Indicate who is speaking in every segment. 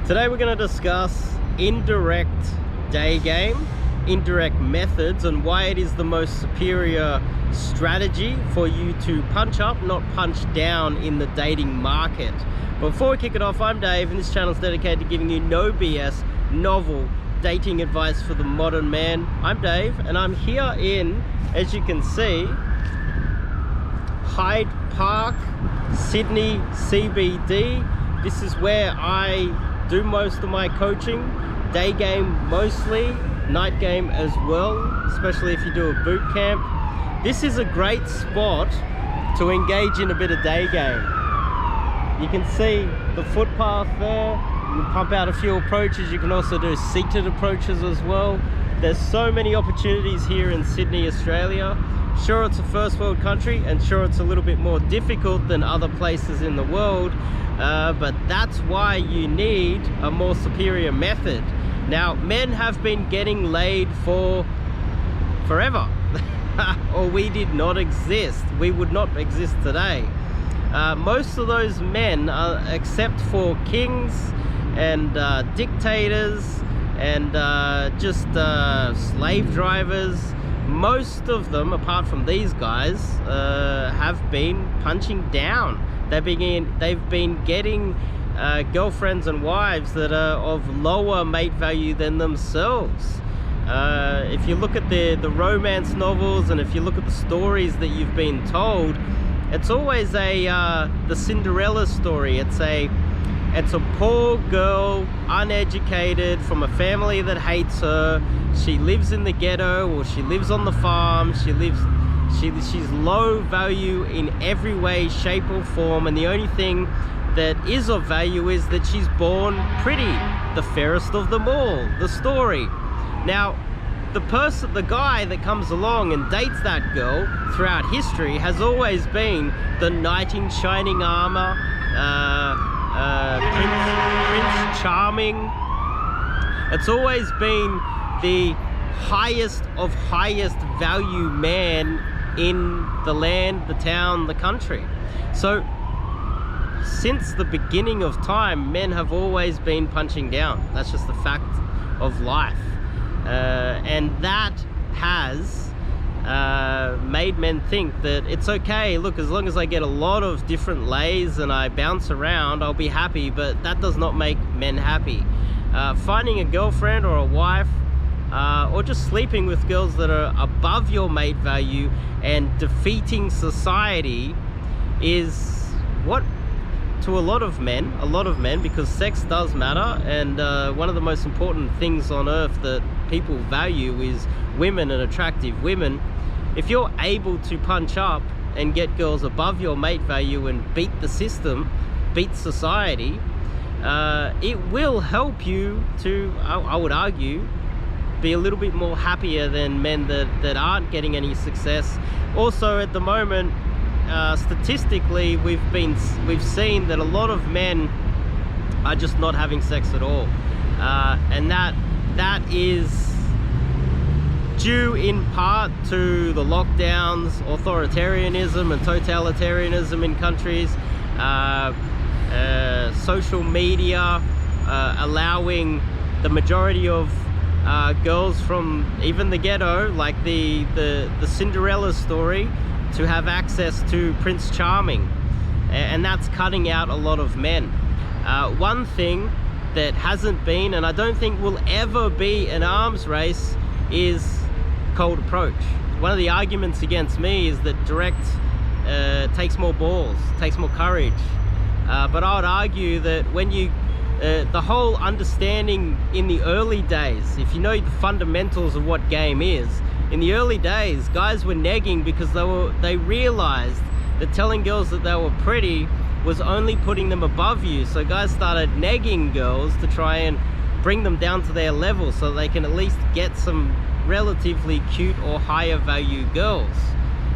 Speaker 1: Today we're going to discuss indirect day game, indirect methods, and why it is the most superior strategy for you to punch up, not punch down in the dating market. But before we kick it off, I'm Dave, and this channel is dedicated to giving you no BS, novel dating advice for the modern man. I'm Dave, and I'm here in, as you can see, Hyde Park, Sydney CBD. This is where I do most of my coaching. Day game mostly, night game as well, especially if you do a boot camp. This is a great spot to engage in a bit of day game. You can see the footpath there. You can pump out a few approaches. You can also do seated approaches as well. There's so many opportunities here in Sydney, Australia. Sure, it's a first world country, and sure, it's a little bit more difficult than other places in the world, but that's why you need a more superior method. Now, men have been getting laid for forever, or we did not exist. We would not exist today. Most of those men, except for kings and dictators and just slave drivers, most of them, apart from these guys, have been punching down. They've been getting girlfriends and wives that are of lower mate value than themselves. If you look at the romance novels, and if you look at the stories that you've been told, it's always the Cinderella story. It's a poor girl, uneducated, from a family that hates her. She lives in the ghetto, or she lives on the farm. She's low value in every way, shape or form, and the only thing that is of value is that she's born pretty, the fairest of them all, the story. Now, the guy that comes along and dates that girl throughout history has always been the knight in shining armor, Prince Charming. It's always been the highest of highest value man in the land, the town, the country. So since the beginning of time, men have always been punching down. That's just the fact of life, and that has made men think that it's okay. Look, as long as I get a lot of different lays and I bounce around, I'll be happy. But that does not make men happy. Finding a girlfriend or a wife, or just sleeping with girls that are above your mate value and defeating society is what, to a lot of men, because sex does matter, and one of the most important things on earth that people value is women and attractive women. If you're able to punch up and get girls above your mate value and beat the system, beat society, it will help you to, I would argue, be a little bit more happier than men that aren't getting any success. Also, at the moment, statistically, we've seen that a lot of men are just not having sex at all, and that is due in part to the lockdowns, authoritarianism and totalitarianism in countries, social media allowing the majority of girls from even the ghetto, like the Cinderella story, to have access to Prince Charming, and that's cutting out a lot of men. One thing that hasn't been, and I don't think will ever be, an arms race is cold approach. One of the arguments against me is that direct takes more balls, takes more courage, but I would argue that when you the whole understanding in the early days, if you know the fundamentals of what game is, in the early days, guys were negging because they realized that telling girls that they were pretty was only putting them above you. So guys started negging girls to try and bring them down to their level so they can at least get some relatively cute or higher value girls.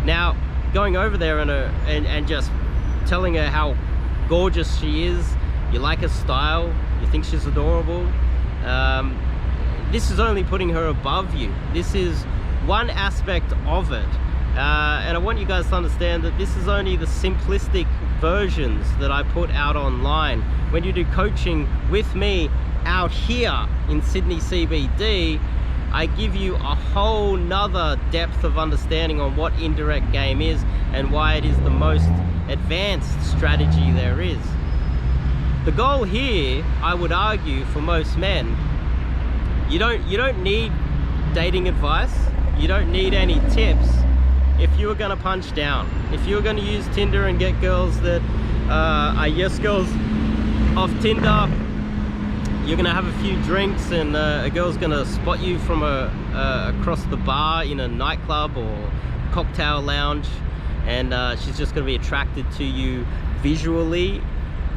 Speaker 1: Now, going over there and just telling her how gorgeous she is, you like her style, you think she's adorable, this is only putting her above you. This is one aspect of it, and I want you guys to understand that this is only the simplistic versions that I put out online. When you do coaching with me out here in Sydney CBD, I give you a whole nother depth of understanding on what indirect game is and why it is the most advanced strategy there is. The goal here, I would argue, for most men, you don't need dating advice, you don't need any tips if you were going to punch down. If you were going to use Tinder and get girls that are yes girls off Tinder, you're going to have a few drinks and a girl's going to spot you from across the bar in a nightclub or cocktail lounge, and she's just going to be attracted to you visually.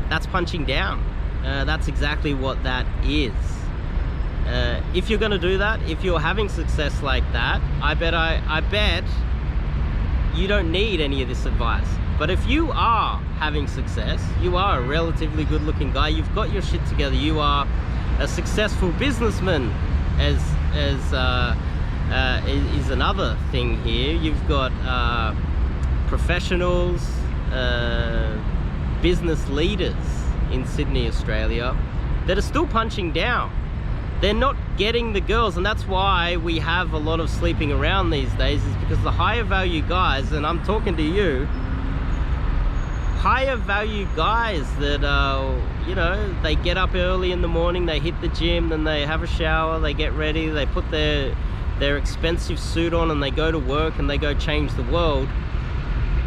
Speaker 1: That's punching down. That's exactly what that is. If you're going to do that, if you're having success like that, I bet you don't need any of this advice. But if you are having success, you are a relatively good looking guy, you've got your shit together, you are a successful businessman, is another thing here. You've got professionals, business leaders in Sydney, Australia, that are still punching down. They're not getting the girls, and that's why we have a lot of sleeping around these days, is because the higher value guys, and I'm talking to you, higher value guys that you know, they get up early in the morning, they hit the gym, then they have a shower, they get ready, they put their expensive suit on, and they go to work and they go change the world.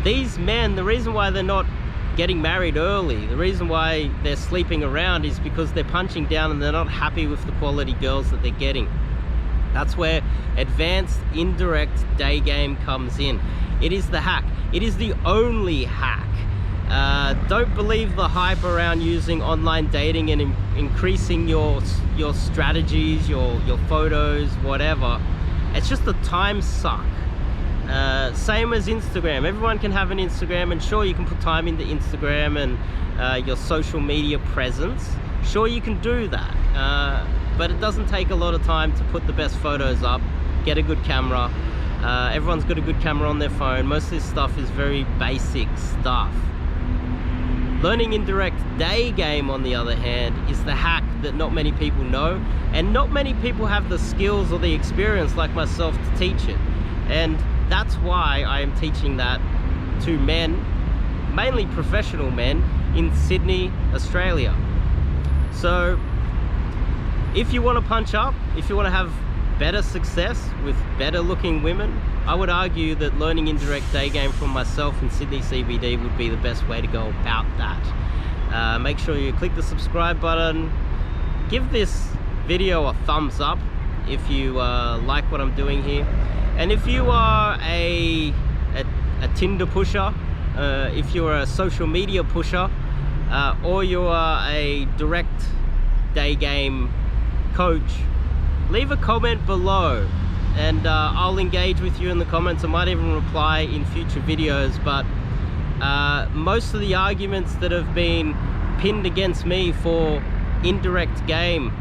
Speaker 1: These men, the reason why they're not getting married early, the reason why they're sleeping around, is because they're punching down and they're not happy with the quality girls that they're getting. That's where advanced indirect day game comes in. It is the hack. It is the only hack. Don't believe the hype around using online dating and increasing your strategies, your photos, whatever. It's just a time suck. Same as Instagram. Everyone can have an Instagram, and sure, you can put time into Instagram and your social media presence. Sure, you can do that, but it doesn't take a lot of time to put the best photos up, get a good camera. Everyone's got a good camera on their phone. Most of this stuff is very basic stuff. Learning indirect day game, on the other hand, is the hack that not many people know, and not many people have the skills or the experience like myself to teach it. And that's why I am teaching that to men, mainly professional men, in Sydney, Australia. So if you want to punch up, if you want to have better success with better looking women, I would argue that learning indirect day game from myself in Sydney CBD would be the best way to go about that. Make sure you click the subscribe button, give this video a thumbs up if you like what I'm doing here. And if you are a Tinder pusher, if you're a social media pusher, or you are a direct day game coach, leave a comment below, and I'll engage with you in the comments. I might even reply in future videos. But most of the arguments that have been pinned against me for indirect game,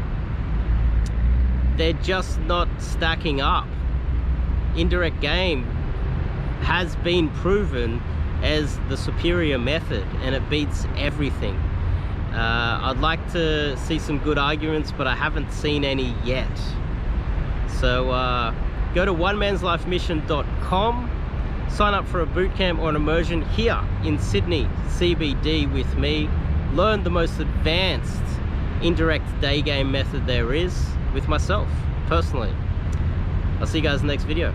Speaker 1: they're just not stacking up. Indirect game has been proven as the superior method, and it beats everything. I'd like to see some good arguments, but I haven't seen any yet. So go to onemanslifemission.com, sign up for a bootcamp or an immersion here in Sydney CBD with me. Learn the most advanced indirect day game method there is with myself personally. I'll see you guys in the next video.